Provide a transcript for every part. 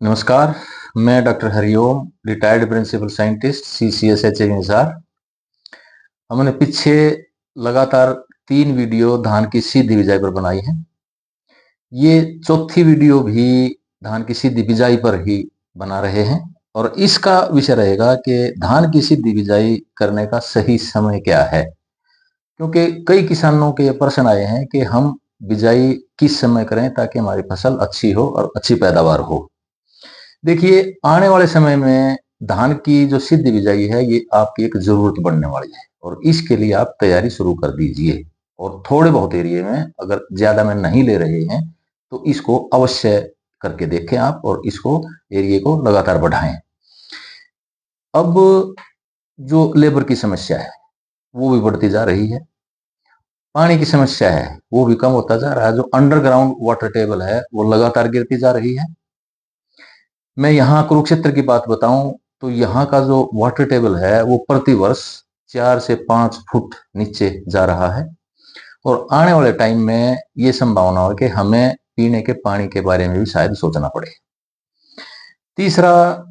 नमस्कार। मैं doctor Hariom, retired principal scientist CCSH Hisar. हमने पीछे लगातार 3 वीडियो धान की सीधी बिजाई पर बनाई है। ये चौथी वीडियो भी धान की सीधी बिजाई पर ही बना रहे हैं और इसका विषय रहेगा कि धान की सीधी बिजाई करने का सही समय क्या है। क्योंकि कई किसानों के ये प्रश्न आए हैं कि हम बिजाई किस समय करें ताकि हमारी फसल अच्छी हो और अच्छी पैदावार हो। देखिए, आने वाले समय में धान की जो सिद्ध बिजाई है ये आपकी एक जरूरत बनने वाली है और इसके लिए आप तैयारी शुरू कर दीजिए। और थोड़े बहुत एरिया में अगर ज्यादा में नहीं ले रहे हैं तो इसको अवश्य करके देखें आप और इसको एरिया को लगातार बढ़ाएं। अब जो लेबर की समस्या है वो भी बढ़ती जा रही है, पानी की समस्या है वो भी कम होता जा रहा है, जो अंडरग्राउंड वाटर टेबल है वो लगातार गिरती जा रही है। मैं यहाँ कुरुक्षेत्र की बात बताऊं तो यहाँ का जो वाटर टेबल है वो प्रति वर्ष 4 से 5 फुट नीचे जा रहा है और आने वाले टाइम में ये संभावना है कि हमें पीने के पानी के बारे में भी शायद सोचना पड़े। तीसरा,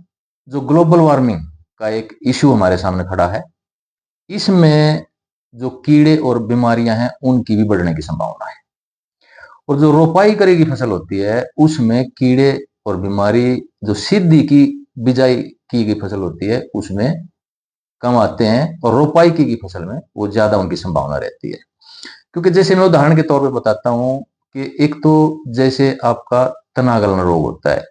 जो ग्लोबल वार्मिंग का एक इश्यू हमारे सामने खड़ा है, इसमें जो कीड़े और बीमारियां हैं उनकी भी बढ़ने की संभावना है और जो रोपाई करेगी फसल होती है उसमें कीड़े और बीमारी जो सिद्धि की बिजाई की गई फसल होती है उसमें कम आते हैं और रोपाई की गई फसल में वो ज्यादा उनकी संभावना रहती है। क्योंकि जैसे मैं उदाहरण के तौर पे बताता हूँ कि एक तो जैसे आपका तना गलन रोग होता है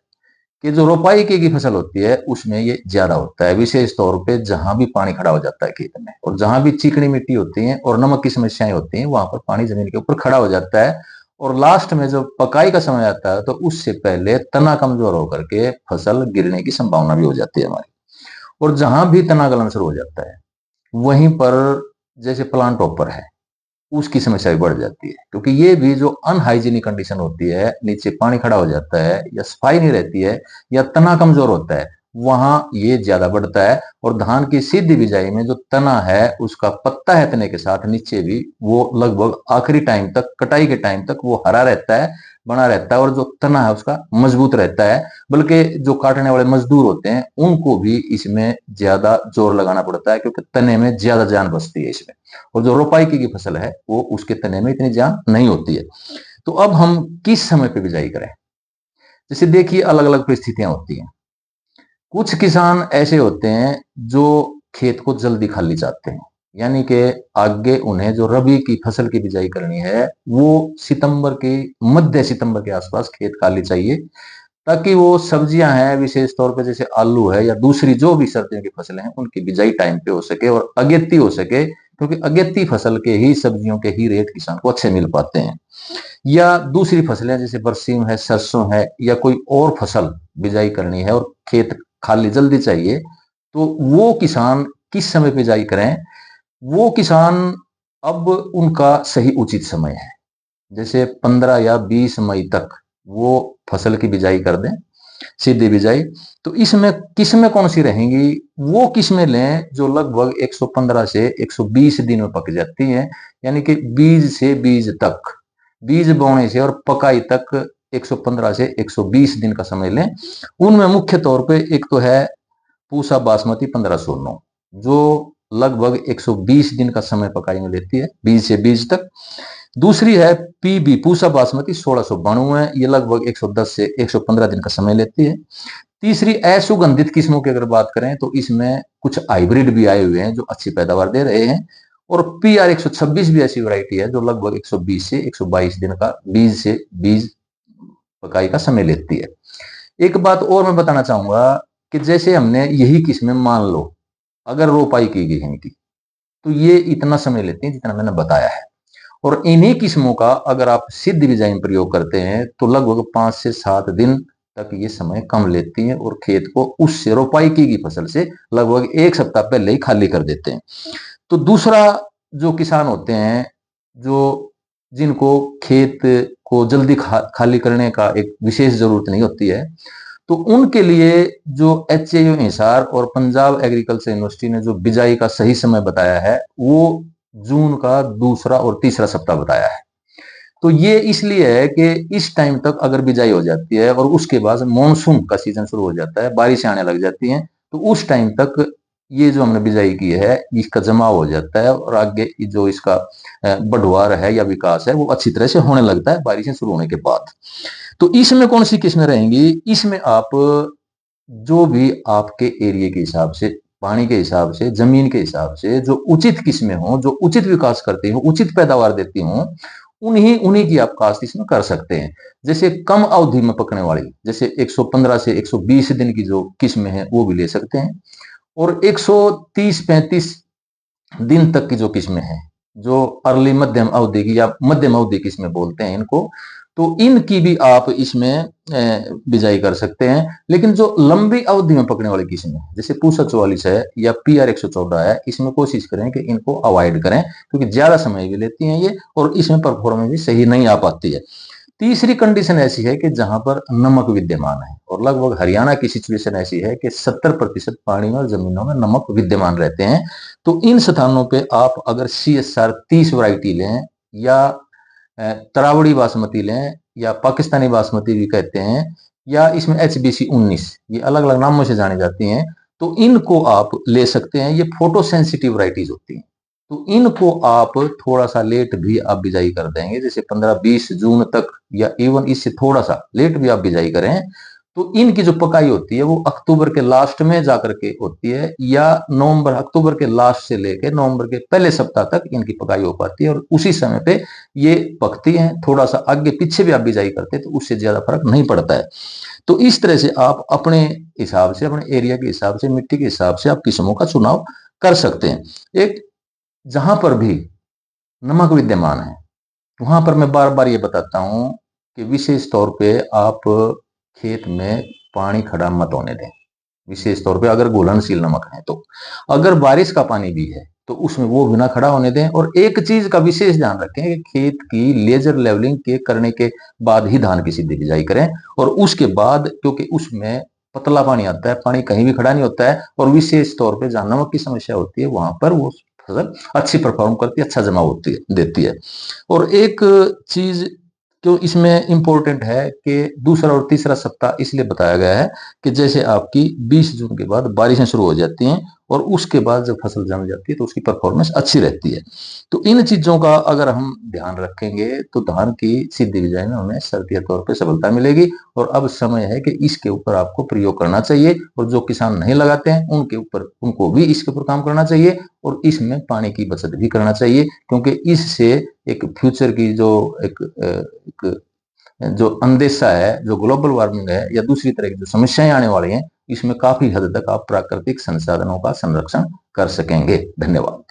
कि जो रोपाई की गई फसल होती है उसमें ये ज्यादा होता है, विशेष तौर पे जहां भी पानी खड़ा हो जाता है खेत में और जहां भी चिकनी मिट्टी होती है और नमक की समस्याएं होती हैं वहां पर पानी जमीन के ऊपर खड़ा हो जाता है और लास्ट में जब पकाई का समय आता है तो उससे पहले तना कमजोर होकर के फसल गिरने की संभावना भी हो जाती है हमारी। और जहां भी तना गलन शुरू हो जाता है वहीं पर जैसे प्लांट टॉपर है उसकी समस्या भी बढ़ जाती है, क्योंकि ये भी जो अनहाइजीनिक कंडीशन होती है, नीचे पानी खड़ा हो जाता है या सफाई नहीं रहती है या तना कमजोर होता है, वहां ये ज्यादा बढ़ता है। और धान की सीधी बिजाई में जो तना है उसका पत्ता है तने के साथ नीचे भी वो लगभग आखिरी टाइम तक, कटाई के टाइम तक वो हरा रहता है, बना रहता है और जो तना है उसका मजबूत रहता है। बल्कि जो काटने वाले मजदूर होते हैं उनको भी इसमें ज्यादा जोर लगाना पड़ता है क्योंकि तने में ज्यादा जान बसती है इसमें, और जो रोपाई की फसल है वो उसके तने में इतनी जान नहीं होती है। तो अब हम किस समय पे बिजाई करें? जैसे देखिए, अलग अलग परिस्थितियां होती हैं। कुछ किसान ऐसे होते हैं जो खेत को जल्दी खाली चाहते हैं, यानी कि आगे उन्हें जो रबी की फसल की बिजाई करनी है वो सितंबर के, मध्य सितंबर के आसपास खेत खाली चाहिए ताकि वो सब्जियां हैं विशेष तौर पे जैसे आलू है या दूसरी जो भी सर्दियों की फसलें हैं उनकी बिजाई टाइम पे हो सके और अगेती हो सके, क्योंकि अगेती फसल के ही सब्जियों के ही रेट किसान को अच्छे मिल पाते हैं। या दूसरी फसलें जैसे बरसीम है, सरसों है या कोई और फसल बिजाई करनी है और खेत खाली जल्दी चाहिए, तो वो किसान किस समय बिजाई करें? वो किसान, अब उनका सही उचित समय है, जैसे 15 या 20 मई तक वो फसल की बिजाई कर दें, सीधी बिजाई। तो इसमें किस्में कौन सी रहेंगी? वो किस्में लें जो लगभग 115 से 120 दिन में पक जाती हैं, यानी कि बीज से बीज तक, बीज बोने से और पकाई तक 115 से 120 दिन का समय लें। उनमें मुख्य तौर पे एक तो है पूसा बासमती 1509 जो लगभग 120 दिन का समय पकाई में लेती है, बीज से बीज तक। दूसरी है पीबी पूसा बासमती 1692, ये लगभग 110 से 115 दिन का समय लेती है। तीसरी असुगंधित किस्मों की अगर बात करें तो इसमें कुछ हाइब्रिड भी आए हुए हैं जो अच्छी पैदावार दे रहे हैं, और PR 126 भी ऐसी वैरायटी है जो लगभग 120 से 122 दिन का बीज से बीज पकाई का समय लेती है। एक बात और मैं बताना चाहूंगा कि जैसे हमने यही किस्में मान लो अगर रोपाई की गई है इनकी, तो ये इतना समय लेती है जितना मैंने बताया है, और इन्हीं किस्मों का अगर आप सिद्ध बिजाई में प्रयोग करते हैं तो लगभग 5 से 7 दिन तक ये समय कम लेती हैं और खेत को उससे रोपाई की गई फसल से लगभग 1 सप्ताह पहले ही खाली कर देते हैं। तो दूसरा, जो किसान होते हैं जो जिनको खेत को जल्दी खाली करने का एक विशेष जरूरत नहीं होती है, तो उनके लिए जो HAU हिसार और पंजाब एग्रीकल्चर यूनिवर्सिटी ने जो बिजाई का सही समय बताया है वो जून का दूसरा और तीसरा सप्ताह बताया है। तो ये इसलिए है कि इस टाइम तक अगर बिजाई हो जाती है और उसके बाद मानसून का सीजन शुरू हो जाता है, बारिशें आने लग जाती हैं, तो उस टाइम तक ये जो हमने बिजाई की है इसका जमाव हो जाता है और आगे जो इसका बढ़वार है या विकास है वो अच्छी तरह से होने लगता है बारिशें शुरू होने के बाद। तो इसमें कौन सी किस्में रहेंगी? इसमें आप जो भी आपके एरिया के हिसाब से, पानी के हिसाब से, जमीन के हिसाब से जो उचित किस्में हो, जो उचित विकास करती हो, उचित पैदावार देती हो, उन्हीं उन्हीं की आप काश्त इसमें कर सकते हैं। जैसे कम अवधि में पकने वाली, जैसे 115 से 120 दिन की जो किस्में हैं वो भी ले सकते हैं, और 130-35 दिन तक की जो किस्में हैं, जो अर्ली मध्यम अवधि की या मध्यम अवधि किस्में बोलते हैं इनको, तो इनकी भी आप इसमें बिजाई कर सकते हैं। लेकिन जो लंबी अवधि में पकने वाली किस्में जैसे पूसा 44 है या PR 114 है, इसमें कोशिश करें कि इनको अवॉइड करें, क्योंकि ज्यादा समय भी लेती हैं ये और इसमें परफॉर्मेंस भी सही नहीं आ पाती है। तीसरी कंडीशन ऐसी है कि जहां पर नमक विद्यमान है, और लगभग हरियाणा की सिचुएशन ऐसी है कि 70% पानी और जमीनों में नमक विद्यमान रहते हैं। तो इन स्थानों पे आप अगर CSR 30 वैरायटी लें या तरावड़ी बासमती लें या पाकिस्तानी बासमती भी कहते हैं, या इसमें HBC 19, ये अलग अलग नामों से जानी जाती हैं, तो इनको आप ले सकते हैं। ये फोटो सेंसिटिव वैरायटीज होती हैं, तो इनको आप थोड़ा सा लेट भी आप बिजाई कर देंगे, जैसे 15-20 जून तक या इवन इससे थोड़ा सा लेट भी आप बिजाई करें, तो इनकी जो पकाई होती है वो अक्टूबर के लास्ट में जाकर के होती है, या अक्टूबर के लास्ट से लेकर नवंबर के पहले सप्ताह तक इनकी पकाई हो पाती है, और उसी समय पे ये पकती हैं। थोड़ा सा आगे पीछे भी आप बिजाई करते हैं तो उससे ज्यादा फर्क नहीं पड़ता है। तो इस तरह से आप अपने हिसाब से, अपने एरिया के हिसाब से, मिट्टी के हिसाब से आप किस्मों का चुनाव कर सकते हैं। एक जहां पर भी नमक विद्यमान है वहां पर मैं बार बार ये बताता हूं कि विशेष तौर पे आप खेत में पानी खड़ा मत होने दें। विशेष तौर पे अगर घुलनशील नमक है, तो अगर बारिश का पानी भी है तो उसमें वो बिना खड़ा होने दें। और एक चीज का विशेष ध्यान रखें कि खेत की लेजर लेवलिंग के करने के बाद ही धान की सीधी बिजाई करें, और उसके बाद, क्योंकि उसमें पतला पानी आता है, पानी कहीं भी खड़ा नहीं होता है, और विशेष तौर पे जहां नमक की समस्या होती है वहां पर वो फसल अच्छी परफॉर्म करती है, अच्छा जमा होती है, देती है। और एक चीज जो इसमें इंपॉर्टेंट है कि दूसरा और तीसरा सप्ताह इसलिए बताया गया है कि जैसे आपकी 20 जून के बाद बारिशें शुरू हो जाती हैं और उसके बाद जब फसल जम जाती है तो उसकी परफॉर्मेंस अच्छी रहती है। तो इन चीजों का अगर हम ध्यान रखेंगे तो धान की सीधी बिजाई में हमें सर्दिया तौर पे सफलता मिलेगी। और अब समय है कि इसके ऊपर आपको प्रयोग करना चाहिए, और जो किसान नहीं लगाते हैं उनके ऊपर, उनको भी इसके ऊपर काम करना चाहिए, और इसमें पानी की बचत भी करना चाहिए, क्योंकि इससे एक फ्यूचर की जो एक जो अंदेशा है, जो ग्लोबल वार्मिंग है या दूसरी तरह की जो समस्याएं आने वाली हैं, इसमें काफी हद तक आप प्राकृतिक संसाधनों का संरक्षण कर सकेंगे। धन्यवाद।